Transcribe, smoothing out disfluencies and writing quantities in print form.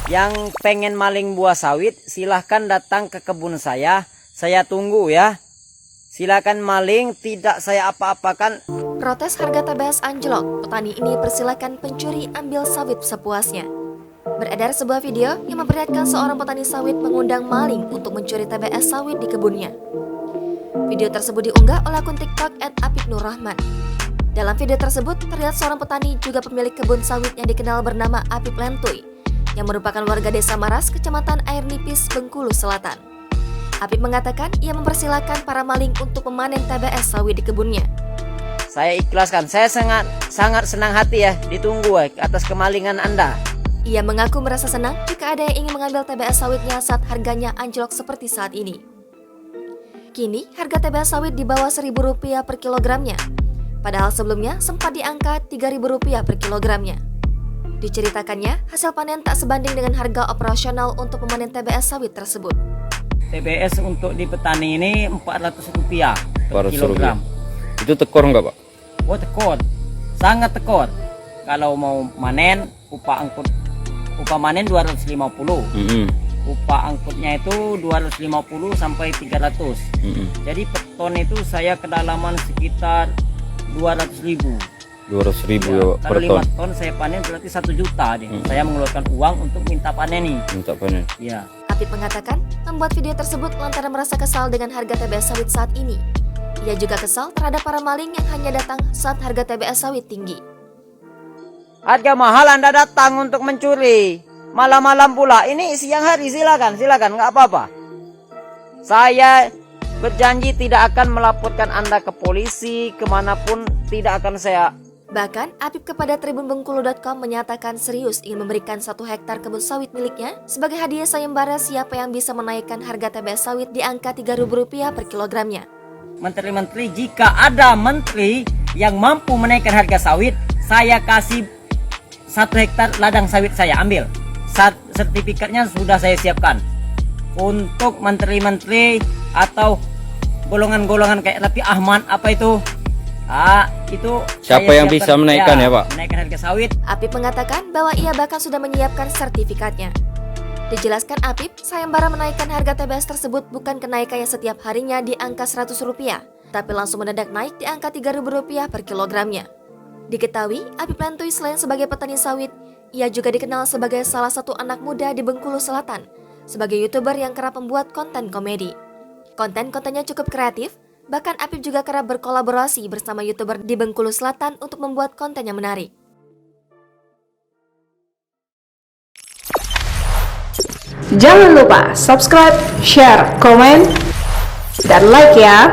Yang pengen maling buah sawit, silahkan datang ke kebun saya tunggu ya. Silakan maling, tidak saya apa-apakan. Protes harga TBS anjlok, petani ini persilakan pencuri ambil sawit sepuasnya. Beredar sebuah video yang memperlihatkan seorang petani sawit mengundang maling untuk mencuri TBS sawit di kebunnya. Video tersebut diunggah oleh akun TikTok @apipnurrahman. Dalam video tersebut, terlihat seorang petani juga pemilik kebun sawit yang dikenal bernama Apip Lentuy, yang merupakan warga desa Maras, kecamatan Air Nipis, Bengkulu Selatan. Apip mengatakan ia mempersilahkan para maling untuk memanen TBS sawit di kebunnya. Saya ikhlaskan, saya sangat senang hati ya, ditunggu atas kemalingan Anda. Ia mengaku merasa senang jika ada yang ingin mengambil TBS sawitnya saat harganya anjlok seperti saat ini. Kini, harga TBS sawit di bawah Rp1.000 per kilogramnya. Padahal sebelumnya sempat di angka Rp3.000 per kilogramnya. Diceritakannya, hasil panen tak sebanding dengan harga operasional untuk memanen TBS sawit tersebut. TBS untuk di petani ini Rp400 per kilogram. Itu tekor nggak Pak? Oh tekor, sangat tekor. Kalau mau manen, upah manen 250. Upah angkutnya itu 250 sampai 300. Jadi per ton itu saya kedalaman sekitar 200.000. 200.000 ya, per kalau ton. 5 ton saya panen berarti 1 juta deh. Saya mengeluarkan uang untuk minta panen nih. Minta panen. Ya. Apip mengatakan membuat video tersebut lantaran merasa kesal dengan harga TBS sawit saat ini. Ia juga kesal terhadap para maling yang hanya datang saat harga TBS sawit tinggi. Harga mahal Anda datang untuk mencuri. Malam-malam pula. Ini siang hari, silakan, nggak apa-apa. Saya berjanji tidak akan melaporkan Anda ke polisi, kemanapun tidak akan saya. Bahkan, Apip kepada tribunbengkulu.com menyatakan serius ingin memberikan 1 hektar kebun sawit miliknya sebagai hadiah sayembara siapa yang bisa menaikkan harga TBS sawit di angka Rp3.000 per kilogramnya. Menteri-menteri, jika ada menteri yang mampu menaikkan harga sawit, saya kasih 1 hektar ladang sawit saya ambil. Sertifikatnya sudah saya siapkan. Untuk menteri-menteri atau golongan-golongan kayak Raffi Ahmad apa itu? Itu siapa yang bisa menaikkan ya Pak? Menaikkan harga sawit. Apip mengatakan bahwa ia bahkan sudah menyiapkan sertifikatnya. Dijelaskan Apip, sayembara menaikkan harga TBS tersebut bukan kenaikan yang setiap harinya di angka Rp100, tapi langsung mendadak naik di angka Rp3.000 per kilogramnya. Diketahui, Apip Lentuy selain sebagai petani sawit, ia juga dikenal sebagai salah satu anak muda di Bengkulu Selatan, sebagai YouTuber yang kerap membuat konten komedi. Konten-kontennya cukup kreatif, bahkan Apip juga kerap berkolaborasi bersama YouTuber di Bengkulu Selatan untuk membuat konten yang menarik. Jangan lupa subscribe, share, komen, dan like ya!